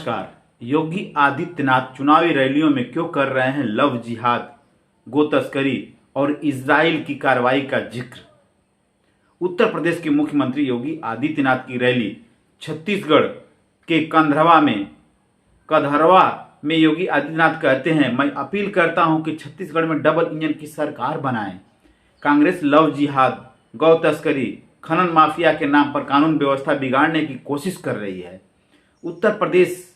नमस्कार। योगी आदित्यनाथ चुनावी रैलियों में क्यों कर रहे हैं लव जिहाद, गो तस्करी और इजराइल की कार्रवाई का जिक्र। उत्तर प्रदेश के मुख्यमंत्री योगी आदित्यनाथ की रैली छत्तीसगढ़ के कधरवा में योगी आदित्यनाथ कहते हैं, मैं अपील करता हूं कि छत्तीसगढ़ में डबल इंजन की सरकार बनाएं। कांग्रेस लव जिहाद, गौ तस्करी, खनन माफिया के नाम पर कानून व्यवस्था बिगाड़ने की कोशिश कर रही है। उत्तर प्रदेश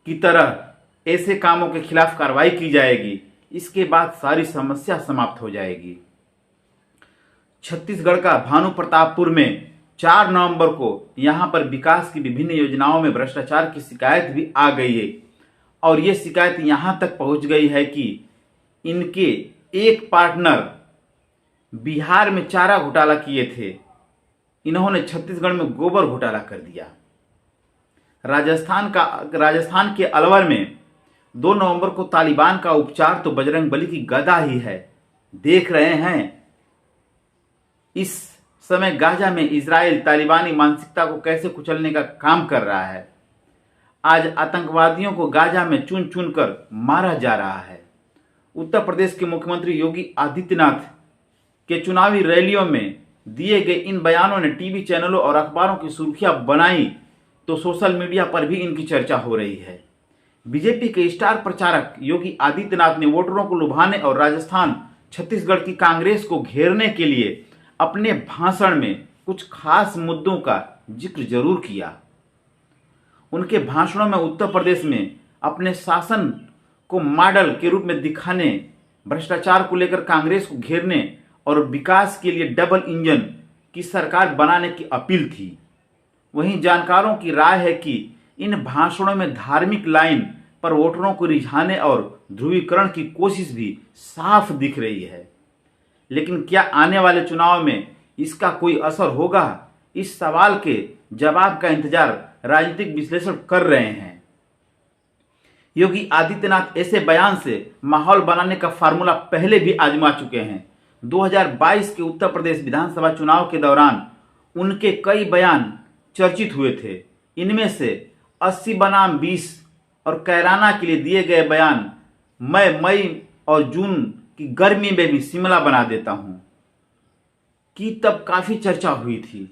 की तरह ऐसे कामों के खिलाफ कार्रवाई की जाएगी, इसके बाद सारी समस्या समाप्त हो जाएगी। छत्तीसगढ़ का भानु प्रतापपुर में 4 नवंबर को यहां पर विकास की विभिन्न योजनाओं में भ्रष्टाचार की शिकायत भी आ गई है और ये शिकायत यहां तक पहुंच गई है कि इनके एक पार्टनर बिहार में चारा घोटाला किए थे, इन्होंने छत्तीसगढ़ में गोबर घोटाला कर दिया। राजस्थान के अलवर में 2 नवंबर को तालिबान का उपचार तो बजरंगबली की गदा ही है। देख रहे हैं इस समय गाजा में इजराइल तालिबानी मानसिकता को कैसे कुचलने का काम कर रहा है। आज आतंकवादियों को गाजा में चुन चुन कर मारा जा रहा है। उत्तर प्रदेश के मुख्यमंत्री योगी आदित्यनाथ के चुनावी रैलियों में दिए गए इन बयानों ने टीवी चैनलों और अखबारों की सुर्खियां बनाई तो सोशल मीडिया पर भी इनकी चर्चा हो रही है। बीजेपी के स्टार प्रचारक योगी आदित्यनाथ ने वोटरों को लुभाने और राजस्थान छत्तीसगढ़ की कांग्रेस को घेरने के लिए अपने भाषण में कुछ खास मुद्दों का जिक्र जरूर किया। उनके भाषणों में उत्तर प्रदेश में अपने शासन को मॉडल के रूप में दिखाने, भ्रष्टाचार को लेकर कांग्रेस को घेरने और विकास के लिए डबल इंजन की सरकार बनाने की अपील थी। वहीं जानकारों की राय है कि इन भाषणों में धार्मिक लाइन पर वोटरों को रिझाने और ध्रुवीकरण की कोशिश भी साफ दिख रही है। लेकिन क्या आने वाले चुनाव में इसका कोई असर होगा? इस सवाल के जवाब का इंतजार राजनीतिक विश्लेषक कर रहे हैं। योगी आदित्यनाथ ऐसे बयान से माहौल बनाने का फार्मूला पहले भी आजमा चुके हैं। 2022 के उत्तर प्रदेश विधानसभा चुनाव के दौरान उनके कई बयान चर्चित हुए थे। इनमें से 80 बनाम 20 और कैराना के लिए दिए गए बयान, मैं मई और जून की गर्मी में भी शिमला बना देता हूं, की तब काफी चर्चा हुई थी।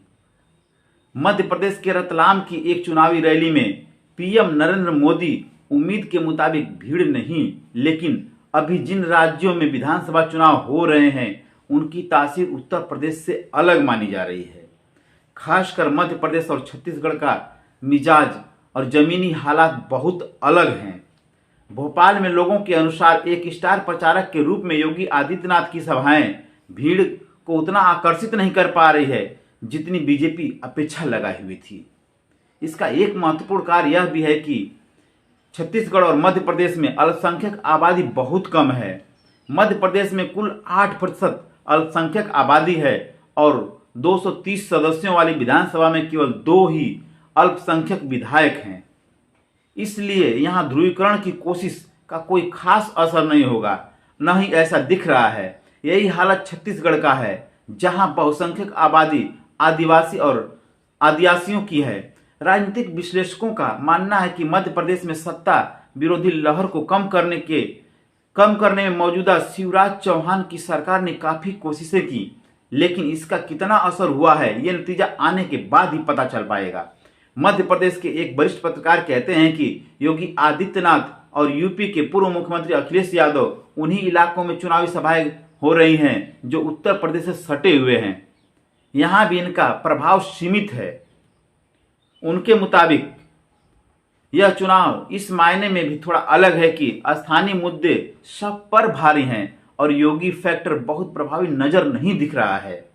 मध्य प्रदेश के रतलाम की एक चुनावी रैली में पीएम नरेंद्र मोदी उम्मीद के मुताबिक भीड़ नहीं, लेकिन अभी जिन राज्यों में विधानसभा चुनाव हो रहे हैं उनकी तासीर उत्तर प्रदेश से अलग मानी जा रही है। खासकर मध्य प्रदेश और छत्तीसगढ़ का मिजाज और जमीनी हालात बहुत अलग हैं। भोपाल में लोगों के अनुसार एक स्टार प्रचारक के रूप में योगी आदित्यनाथ की सभाएं भीड़ को उतना आकर्षित नहीं कर पा रही है जितनी बीजेपी अपेक्षा लगाई हुई थी। इसका एक महत्वपूर्ण कार्य यह भी है कि छत्तीसगढ़ और मध्य प्रदेश में अल्पसंख्यक आबादी बहुत कम है। मध्य प्रदेश में कुल 8% अल्पसंख्यक आबादी है और 230 सदस्यों वाली विधानसभा में केवल 2 ही अल्पसंख्यक विधायक हैं। इसलिए यहां ध्रुवीकरण की कोशिश का कोई खास असर नहीं होगा, न ही ऐसा दिख रहा है। यही हालत छत्तीसगढ़ का है, जहां बहुसंख्यक आबादी आदिवासी और आदिवासियों की है। राजनीतिक विश्लेषकों का मानना है कि मध्य प्रदेश में सत्ता विरोधी लहर को कम करने में मौजूदा शिवराज चौहान की सरकार ने काफी कोशिशें की, लेकिन इसका कितना असर हुआ है यह नतीजा आने के बाद ही पता चल पाएगा। मध्य प्रदेश के एक वरिष्ठ पत्रकार कहते हैं कि योगी आदित्यनाथ और यूपी के पूर्व मुख्यमंत्री अखिलेश यादव उन्हीं इलाकों में चुनावी सभाएं हो रही हैं जो उत्तर प्रदेश से सटे हुए हैं। यहां भी इनका प्रभाव सीमित है। उनके मुताबिक यह चुनाव इस मायने में भी थोड़ा अलग है कि स्थानीय मुद्दे सब पर भारी हैं और योगी फैक्टर बहुत प्रभावी नजर नहीं दिख रहा है।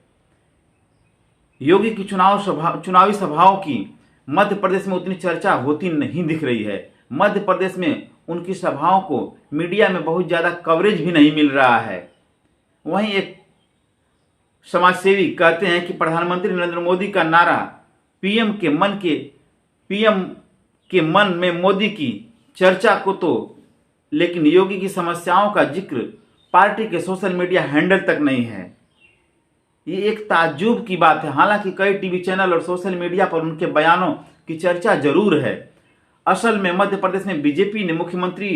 योगी की चुनावी सभाओं की मध्य प्रदेश में उतनी चर्चा होती नहीं दिख रही है। मध्य प्रदेश में उनकी सभाओं को मीडिया में बहुत ज्यादा कवरेज भी नहीं मिल रहा है। वहीं एक समाजसेवी कहते हैं कि प्रधानमंत्री नरेंद्र मोदी का नारा पीएम के मन में मोदी की चर्चा को तो, लेकिन योगी की समस्याओं का जिक्र पार्टी के सोशल मीडिया हैंडल तक नहीं है। ये एक ताज्जुब की बात है। हालांकि कई टीवी चैनल और सोशल मीडिया पर उनके बयानों की चर्चा जरूर है। असल में मध्य प्रदेश में बीजेपी ने मुख्यमंत्री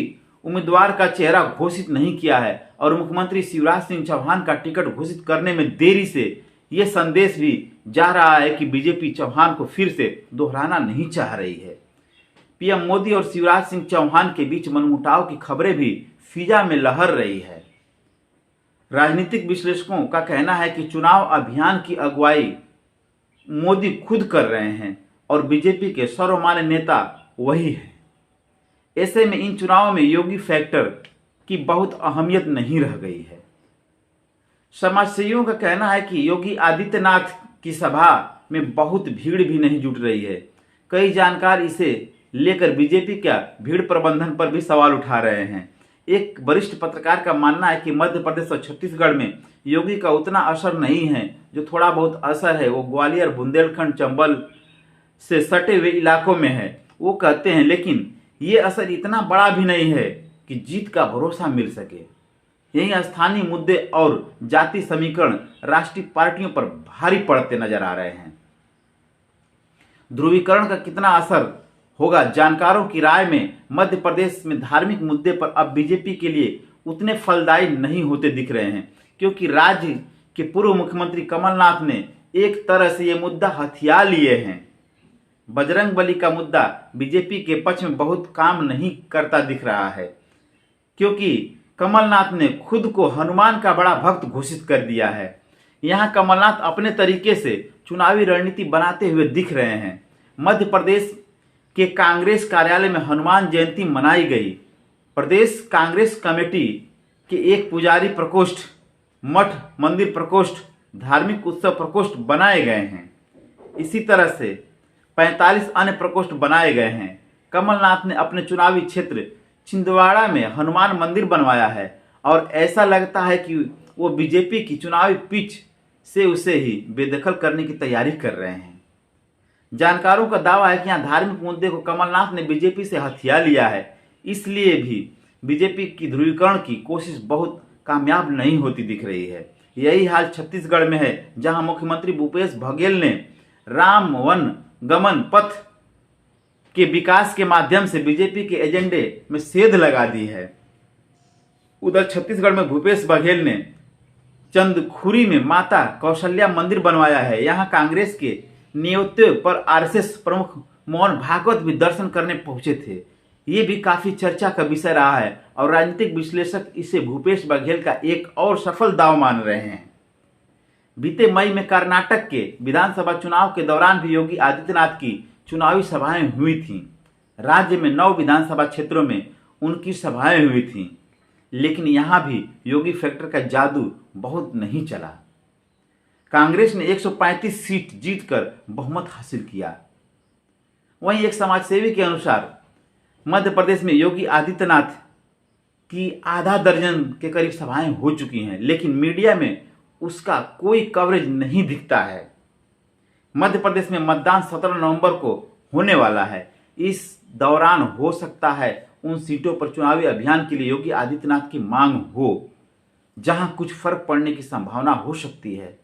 उम्मीदवार का चेहरा घोषित नहीं किया है और मुख्यमंत्री शिवराज सिंह चौहान का टिकट घोषित करने में देरी से यह संदेश भी जा रहा है कि बीजेपी चौहान को फिर से दोहराना नहीं चाह रही है। पीएम मोदी और शिवराज सिंह चौहान के बीच मनमुटाव की खबरें भी फिजा में लहर रही है। राजनीतिक विश्लेषकों का कहना है कि चुनाव अभियान की अगुवाई मोदी खुद कर रहे हैं और बीजेपी के सर्वमान्य नेता वही है। ऐसे में इन चुनावों में योगी फैक्टर की बहुत अहमियत नहीं रह गई है। समाजसेवियों का कहना है कि योगी आदित्यनाथ की सभा में बहुत भीड़ भी नहीं जुट रही है। कई जानकार इसे लेकर बीजेपी का भीड़ प्रबंधन पर भी सवाल उठा रहे हैं। एक वरिष्ठ पत्रकार का मानना है कि मध्य प्रदेश और छत्तीसगढ़ में योगी का उतना असर नहीं है। जो थोड़ा बहुत असर है वो ग्वालियर, बुंदेलखंड, चंबल से सटे हुए इलाकों में है। वो कहते हैं लेकिन ये असर इतना बड़ा भी नहीं है कि जीत का भरोसा मिल सके। यही स्थानीय मुद्दे और जाति समीकरण राष्ट्रीय पार्टियों पर भारी पड़ते नजर आ रहे हैं। ध्रुवीकरण का कितना असर होगा, जानकारों की राय में मध्य प्रदेश में धार्मिक मुद्दे पर अब बीजेपी के लिए उतने फलदायी नहीं होते दिख रहे हैं, क्योंकि राज्य के पूर्व मुख्यमंत्री कमलनाथ ने एक तरह से ये मुद्दा हथिया लिए हैं। बजरंगबली का मुद्दा बीजेपी के पक्ष में बहुत काम नहीं करता दिख रहा है, क्योंकि कमलनाथ ने खुद को हनुमान का बड़ा भक्त घोषित कर दिया है। यहाँ कमलनाथ अपने तरीके से चुनावी रणनीति बनाते हुए दिख रहे हैं। मध्य प्रदेश के कांग्रेस कार्यालय में हनुमान जयंती मनाई गई। प्रदेश कांग्रेस कमेटी के एक पुजारी प्रकोष्ठ, मठ मंदिर प्रकोष्ठ, धार्मिक उत्सव प्रकोष्ठ बनाए गए हैं। इसी तरह से 45 अन्य प्रकोष्ठ बनाए गए हैं। कमलनाथ ने अपने चुनावी क्षेत्र छिंदवाड़ा में हनुमान मंदिर बनवाया है और ऐसा लगता है कि वो बीजेपी की चुनावी पिच से उसे ही बेदखल करने की तैयारी कर रहे हैं। जानकारों का दावा है कि यहाँ धार्मिक मुद्दे को कमलनाथ ने बीजेपी से हथिया लिया है, इसलिए भी बीजेपी की ध्रुवीकरण की कोशिश बहुत कामयाब नहीं होती दिख रही है। यही हाल छत्तीसगढ़ में है, जहां मुख्यमंत्री भूपेश बघेल ने राम वन गमन पथ के विकास के माध्यम से बीजेपी के एजेंडे में सेध लगा दी है। उधर छत्तीसगढ़ में भूपेश बघेल ने चंदखुरी में माता कौशल्या मंदिर बनवाया है। यहाँ कांग्रेस के न्योते पर आरएसएस प्रमुख मोहन भागवत भी दर्शन करने पहुंचे थे। ये भी काफी चर्चा का विषय रहा है और राजनीतिक विश्लेषक इसे भूपेश बघेल का एक और सफल दाव मान रहे हैं। बीते मई में कर्नाटक के विधानसभा चुनाव के दौरान भी योगी आदित्यनाथ की चुनावी सभाएं हुई थीं। राज्य में 9 विधानसभा क्षेत्रों में उनकी सभाएं हुई थीं, लेकिन यहां भी योगी फैक्टर का जादू बहुत नहीं चला। कांग्रेस ने 135 सीट जीतकर बहुमत हासिल किया। वहीं एक समाजसेवी के अनुसार मध्य प्रदेश में योगी आदित्यनाथ की आधा दर्जन के करीब सभाएं हो चुकी हैं, लेकिन मीडिया में उसका कोई कवरेज नहीं दिखता है। मध्य प्रदेश में मतदान 17 नवंबर को होने वाला है। इस दौरान हो सकता है उन सीटों पर चुनावी अभियान के लिए योगी आदित्यनाथ की मांग हो, जहां कुछ फर्क पड़ने की संभावना हो सकती है।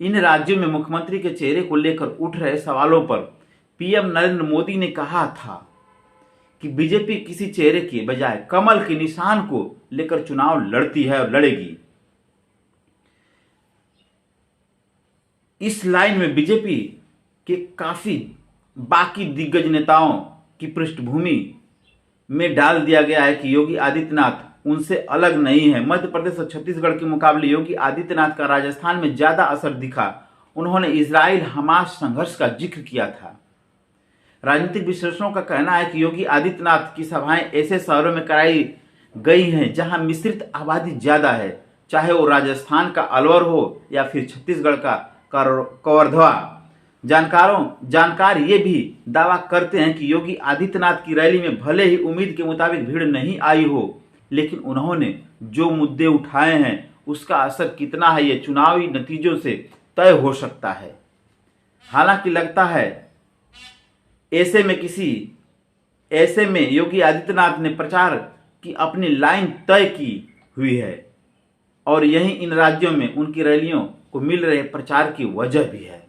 इन राज्यों में मुख्यमंत्री के चेहरे को लेकर उठ रहे सवालों पर पीएम नरेंद्र मोदी ने कहा था कि बीजेपी किसी चेहरे के बजाय कमल के निशान को लेकर चुनाव लड़ती है और लड़ेगी। इस लाइन में बीजेपी के काफी बाकी दिग्गज नेताओं की पृष्ठभूमि में डाल दिया गया है कि योगी आदित्यनाथ उनसे अलग नहीं है। मध्य प्रदेश और छत्तीसगढ़ के मुकाबले योगी आदित्यनाथ का राजस्थान में ज्यादा असर दिखा। उन्होंने इजराइल हमास संघर्ष का जिक्र किया था। राजनीतिक विश्लेषकों का कहना है कि योगी आदित्यनाथ की सभाएं ऐसे शहरों में कराई गई हैं जहां मिश्रित आबादी ज्यादा है, चाहे वो राजस्थान का अलवर हो या फिर छत्तीसगढ़ का कवर्धा। जानकार ये भी दावा करते हैं कि योगी आदित्यनाथ की रैली में भले ही उम्मीद के मुताबिक भीड़ नहीं आई हो, लेकिन उन्होंने जो मुद्दे उठाए हैं उसका असर कितना है ये चुनावी नतीजों से तय हो सकता है। हालांकि लगता है ऐसे में योगी आदित्यनाथ ने प्रचार की अपनी लाइन तय की हुई है और यही इन राज्यों में उनकी रैलियों को मिल रहे प्रचार की वजह भी है।